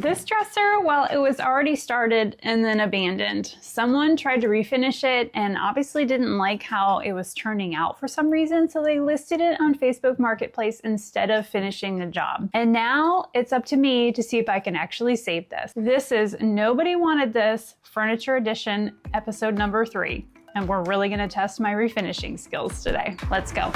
This dresser, well, it was already started and then abandoned. Someone tried to refinish it and obviously didn't like how it was turning out for some reason, so they listed it on Facebook Marketplace instead of finishing the job. And now it's up to me to see if I can actually save this. This is Nobody Wanted This Furniture Edition, episode number 3. And we're really gonna test my refinishing skills today. Let's go.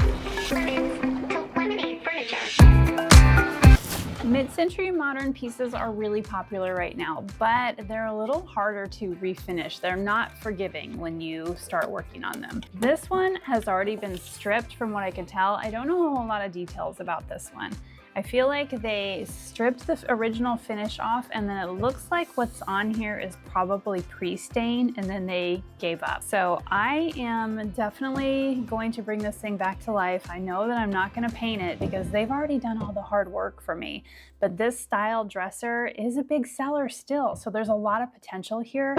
Mid-century modern pieces are really popular right now, but they're a little harder to refinish. They're not forgiving when you start working on them. This one has already been stripped from what I can tell. I don't know a whole lot of details about this one. I feel like they stripped the original finish off and then it looks like what's on here is probably pre-stained and then they gave up. So I am definitely going to bring this thing back to life. I know that I'm not gonna paint it because they've already done all the hard work for me, but this style dresser is a big seller still. So there's a lot of potential here.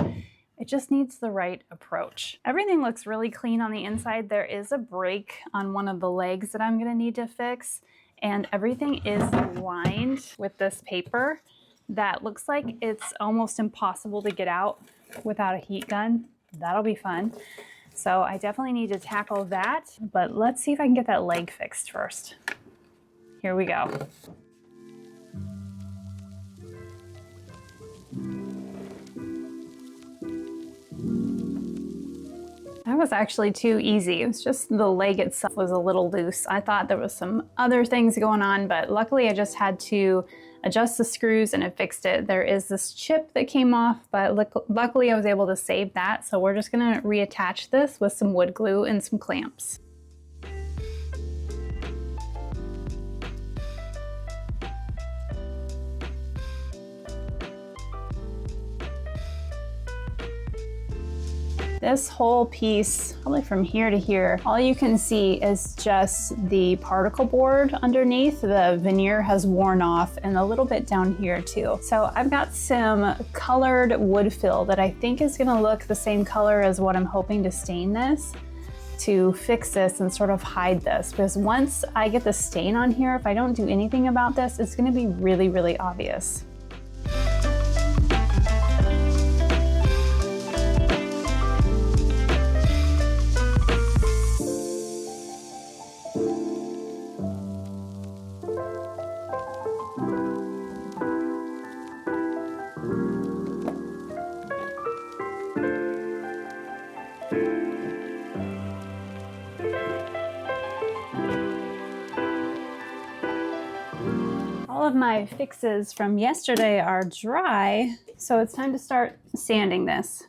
It just needs the right approach. Everything looks really clean on the inside. There is a break on one of the legs that I'm gonna need to fix. And everything is lined with this paper that looks like it's almost impossible to get out without a heat gun. That'll be fun. So I definitely need to tackle that, but let's see if I can get that leg fixed first. Here we go. That was actually too easy. It was just the leg itself was a little loose. I thought there was some other things going on, but luckily I just had to adjust the screws and it fixed it. There is this chip that came off, but luckily I was able to save that. So we're just gonna reattach this with some wood glue and some clamps. This whole piece, probably from here to here, all you can see is just the particle board underneath. The veneer has worn off and a little bit down here too. So I've got some colored wood fill that I think is gonna look the same color as what I'm hoping to stain this to fix this and sort of hide this. Because once I get the stain on here, if I don't do anything about this, it's gonna be really, really obvious. All of my fixes from yesterday are dry, so it's time to start sanding this.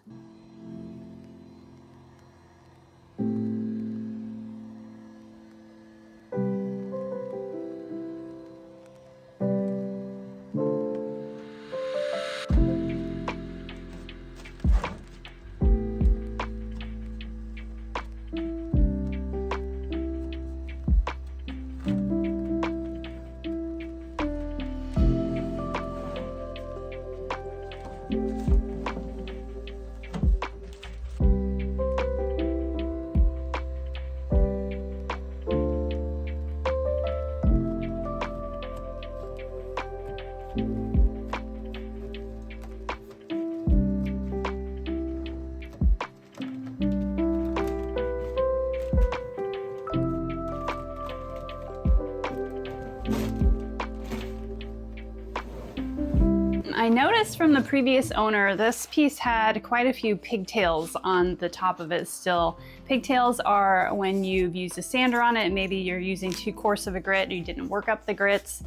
I noticed from the previous owner, this piece had quite a few pigtails on the top of it still. Pigtails are when you've used a sander on it, maybe you're using too coarse of a grit, you didn't work up the grits,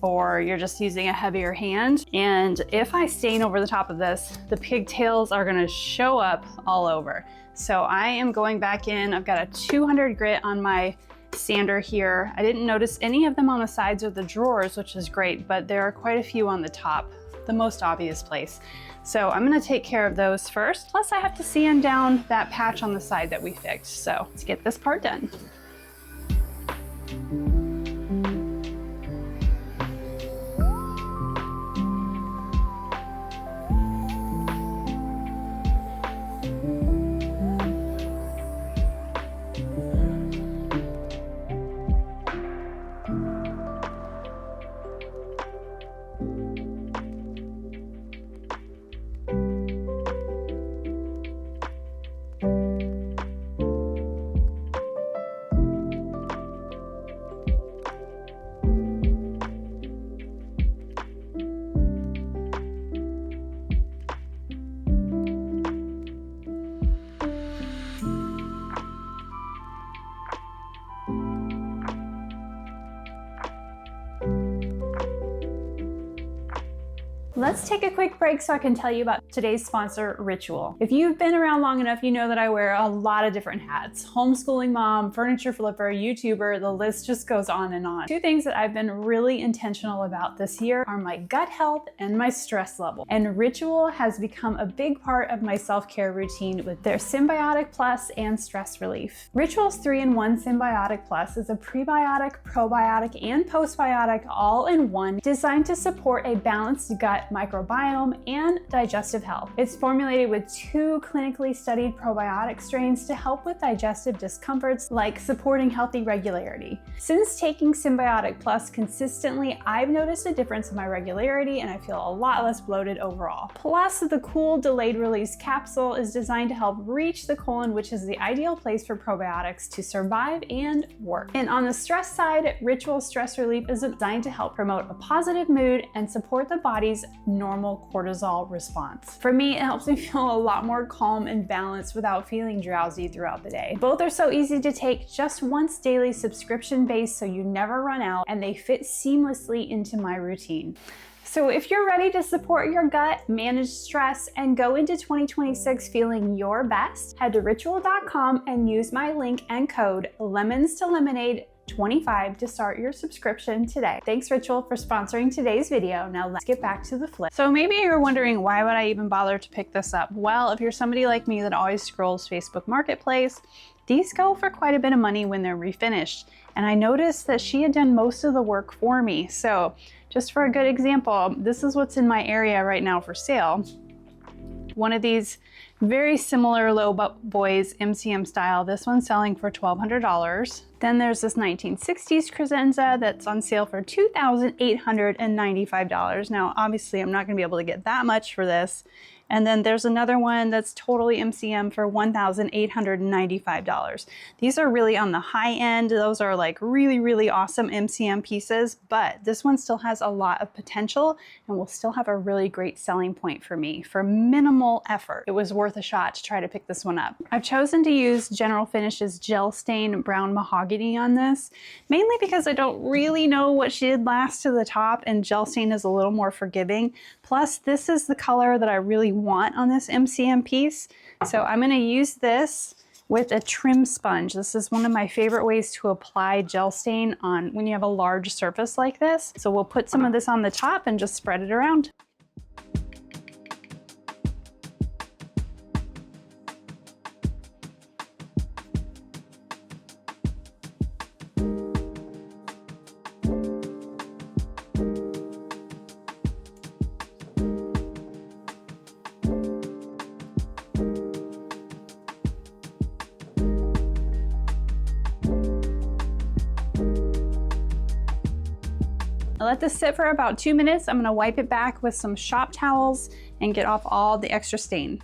or you're just using a heavier hand. And if I stain over the top of this, the pigtails are gonna show up all over. So I am going back in, I've got a 200 grit on my sander here. I didn't notice any of them on the sides or the drawers, which is great, but there are quite a few on the top, the most obvious place. So I'm gonna take care of those first. Plus I have to sand down that patch on the side that we fixed. So let's get this part done. Let's take a quick break so I can tell you about today's sponsor, Ritual. If you've been around long enough, you know that I wear a lot of different hats. Homeschooling mom, furniture flipper, YouTuber, the list just goes on and on. Two things that I've been really intentional about this year are my gut health and my stress level. And Ritual has become a big part of my self-care routine with their Symbiotic Plus and stress relief. Ritual's 3-in-1 Symbiotic Plus is a prebiotic, probiotic, and postbiotic all-in-one designed to support a balanced gut microbiome and digestive health. It's formulated with 2 clinically studied probiotic strains to help with digestive discomforts like supporting healthy regularity. Since taking Symbiotic Plus consistently, I've noticed a difference in my regularity and I feel a lot less bloated overall. Plus, the cool delayed release capsule is designed to help reach the colon, which is the ideal place for probiotics to survive and work. And on the stress side, Ritual Stress Relief is designed to help promote a positive mood and support the body's normal cortisol response. For me, it helps me feel a lot more calm and balanced without feeling drowsy throughout the day. Both are so easy to take, just once daily, subscription based, so you never run out, and they fit seamlessly into my routine. So if you're ready to support your gut, manage stress, and go into 2026 feeling your best, head to ritual.com and use my link and code lemonstolemonadetx to start your subscription today. Thanks, Ritual, for sponsoring today's video. Now let's get back to the flip. So maybe you're wondering, why would I even bother to pick this up? Well, if you're somebody like me that always scrolls Facebook Marketplace, these go for quite a bit of money when they're refinished. And I noticed that she had done most of the work for me. So just for a good example, this is what's in my area right now for sale. One of these very similar Low Boys MCM style. This one's selling for $1,200. Then there's this 1960s credenza that's on sale for $2,895. Now, obviously, I'm not gonna be able to get that much for this. And then there's another one that's totally MCM for $1,895. These are really on the high end. Those are like really, really awesome MCM pieces, but this one still has a lot of potential and will still have a really great selling point for me. For minimal effort, it was worth a shot to try to pick this one up. I've chosen to use General Finishes Gel Stain Brown Mahogany on this, mainly because I don't really know what she did last to the top, and Gel Stain is a little more forgiving. Plus, this is the color that I really want on this MCM piece. So I'm gonna use this with a trim sponge. This is one of my favorite ways to apply gel stain on when you have a large surface like this. So we'll put some of this on the top and just spread it around. I let this sit for about 2 minutes. I'm gonna wipe it back with some shop towels and get off all the extra stain.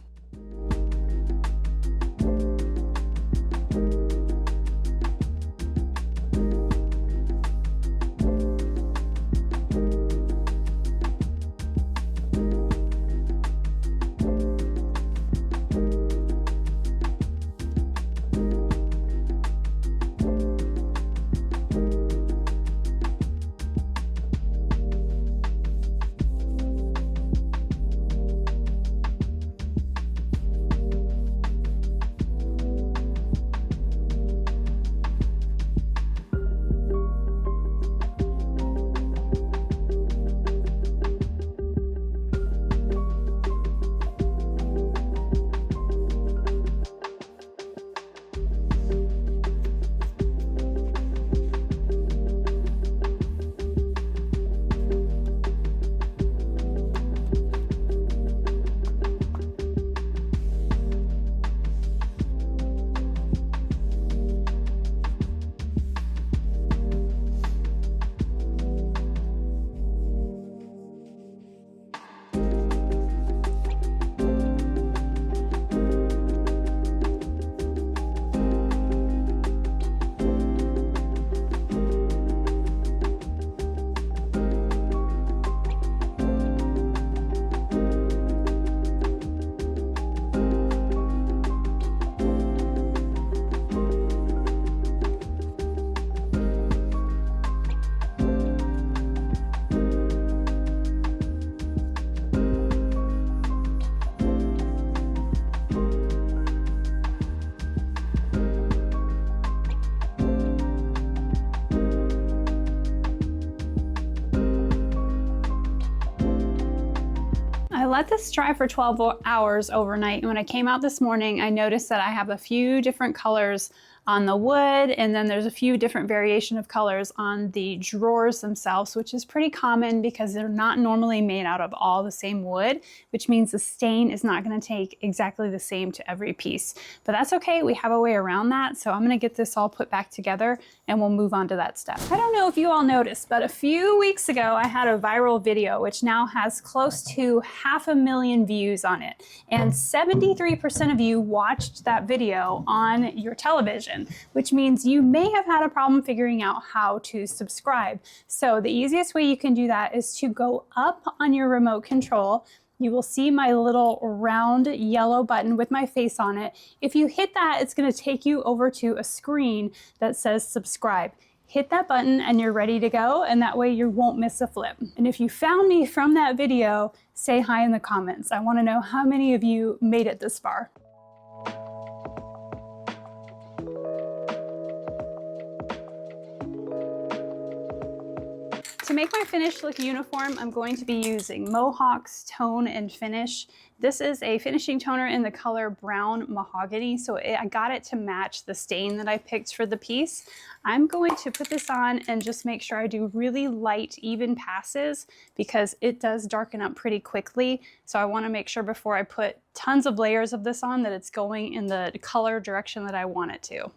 let this dry for 12 hours overnight, and when I came out this morning, I noticed that I have a few different colors on the wood, and then there's a few different variation of colors on the drawers themselves, which is pretty common because they're not normally made out of all the same wood, which means the stain is not going to take exactly the same to every piece. But that's okay, we have a way around that, so I'm going to get this all put back together and we'll move on to that step. I don't know if you all noticed, but a few weeks ago I had a viral video which now has close to 500,000 views on it, and 73% of you watched that video on your television, which means you may have had a problem figuring out how to subscribe. So the easiest way you can do that is to go up on your remote control. You will see my little round yellow button with my face on it. If you hit that, it's going to take you over to a screen that says subscribe. Hit that button and you're ready to go, and that way you won't miss a flip. And if you found me from that video, say hi in the comments. I want to know how many of you made it this far. To make my finish look uniform, I'm going to be using Mohawk's Tone and Finish. This is a finishing toner in the color Brown Mahogany, so I got it to match the stain that I picked for the piece. I'm going to put this on and just make sure I do really light, even passes because it does darken up pretty quickly. So I want to make sure before I put tons of layers of this on that it's going in the color direction that I want it to.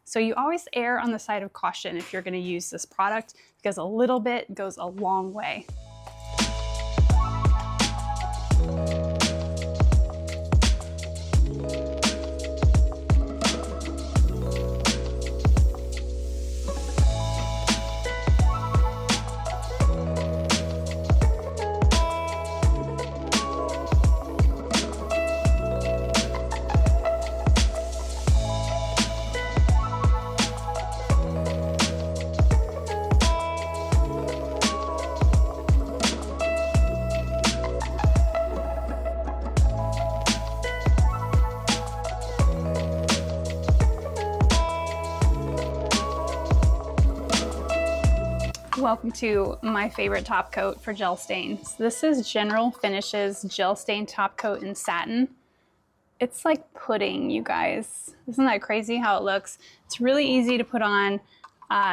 So you always err on the side of caution if you're going to use this product because a little bit goes a long way. Welcome to my favorite top coat for gel stains. This is General Finishes Gel Stain Top Coat in Satin. It's like pudding, you guys. Isn't that crazy how it looks? It's really easy to put on.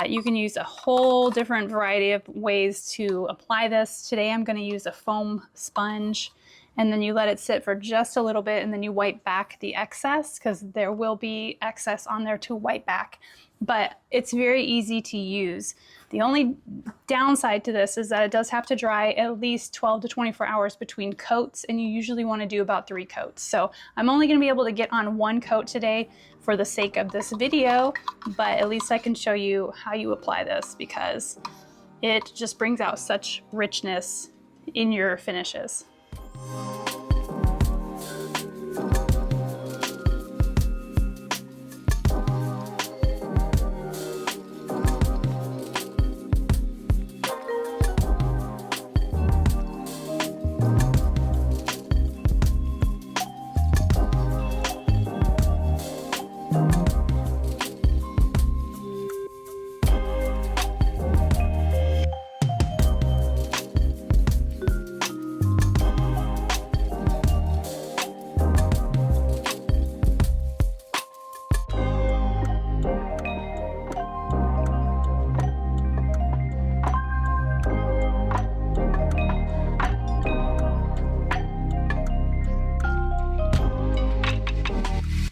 You can use a whole different variety of ways to apply this. Today I'm going to use a foam sponge, and then you let it sit for just a little bit and then you wipe back the excess because there will be excess on there to wipe back. But it's very easy to use. The only downside to this is that it does have to dry at least 12 to 24 hours between coats, and you usually want to do about 3 coats. So I'm only going to be able to get on 1 coat today for the sake of this video, but at least I can show you how you apply this because it just brings out such richness in your finishes.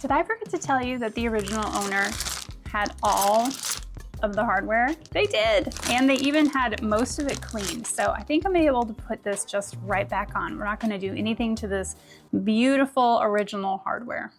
Did I forget to tell you that the original owner had all of the hardware? They did, and they even had most of it clean. So I think I'm able to put this just right back on. We're not going to do anything to this beautiful original hardware.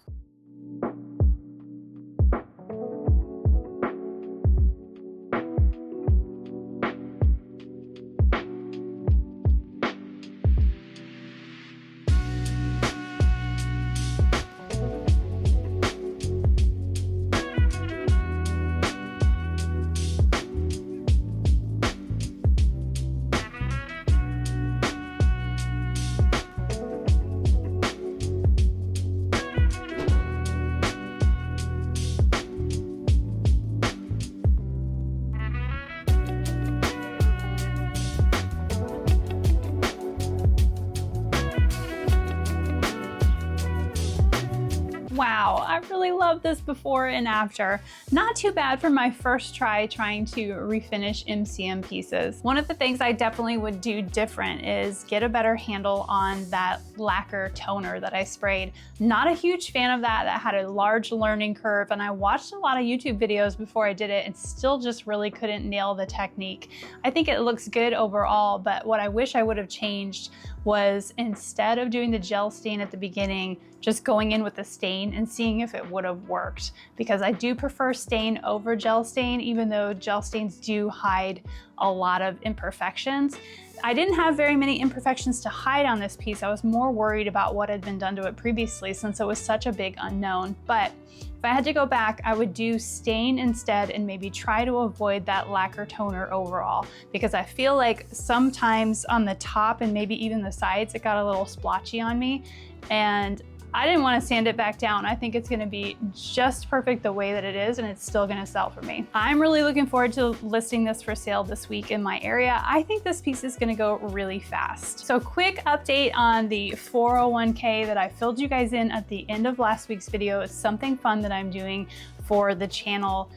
I really love this before and after. Not too bad for my first try trying to refinish MCM pieces. One of the things I definitely would do different is get a better handle on that lacquer toner that I sprayed. Not a huge fan of that. That had a large learning curve, and I watched a lot of YouTube videos before I did it and still just really couldn't nail the technique. I think it looks good overall, but what I wish I would have changed was, instead of doing the gel stain at the beginning, just going in with the stain and seeing if it would have worked. Because I do prefer stain over gel stain, even though gel stains do hide a lot of imperfections. I didn't have very many imperfections to hide on this piece. I was more worried about what had been done to it previously since it was such a big unknown. But if I had to go back, I would do stain instead and maybe try to avoid that lacquer toner overall, because I feel like sometimes on the top and maybe even the sides, it got a little splotchy on me, and I didn't want to sand it back down. I think it's going to be just perfect the way that it is, and it's still going to sell for me. I'm really looking forward to listing this for sale this week in my area. I think this piece is going to go really fast. So quick update on the 401k that I filled you guys in at the end of last week's video. It's something fun that I'm doing for the channel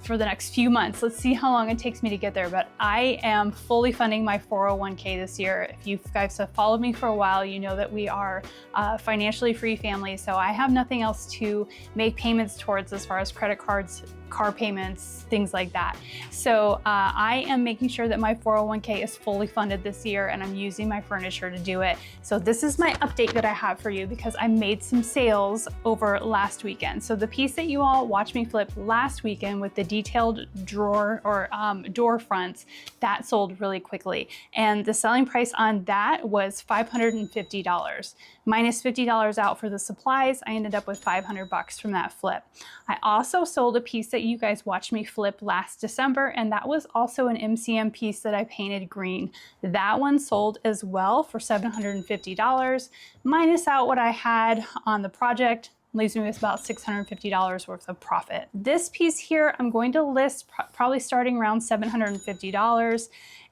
for the next few months. Let's see how long it takes me to get there, but I am fully funding my 401k this year. If you guys have followed me for a while, you know that we are a financially free family, so I have nothing else to make payments towards as far as credit cards, car payments, things like that. So I am making sure that my 401k is fully funded this year, and I'm using my furniture to do it. So this is my update that I have for you, because I made some sales over last weekend. So the piece that you all watched me flip last weekend with the detailed drawer or door fronts, that sold really quickly. And the selling price on that was $550. Minus $50 out for the supplies, I ended up with 500 bucks from that flip. I also sold a piece that you guys watched me flip last December, and that was also an MCM piece that I painted green. That one sold as well for $750. Minus out what I had on the project, leaves me with about $650 worth of profit. This piece here, I'm going to list probably starting around $750.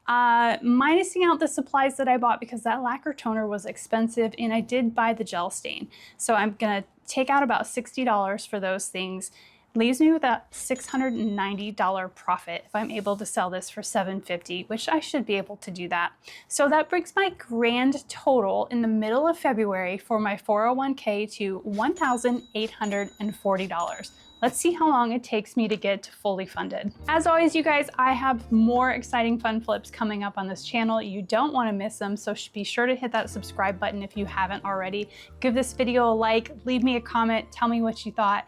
Minusing out the supplies that I bought, because that lacquer toner was expensive and I did buy the gel stain. So I'm gonna take out about $60 for those things. Leaves me with a $690 profit if I'm able to sell this for $750, which I should be able to do that. So that brings my grand total in the middle of February for my 401k to $1,840. Let's see how long it takes me to get fully funded. As always, you guys, I have more exciting fun flips coming up on this channel. You don't want to miss them, so be sure to hit that subscribe button if you haven't already. Give this video a like, leave me a comment, tell me what you thought.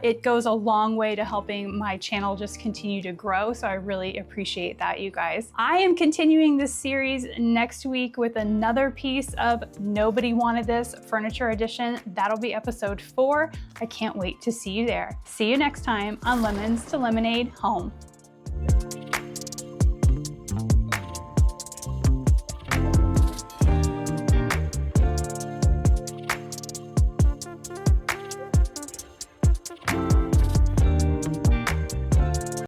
It goes a long way to helping my channel just continue to grow, so I really appreciate that, you guys. I am continuing this series next week with another piece of Nobody Wanted This Furniture Edition. That'll be episode 4. I can't wait to see you there. See you next time on Lemons to Lemonade Home.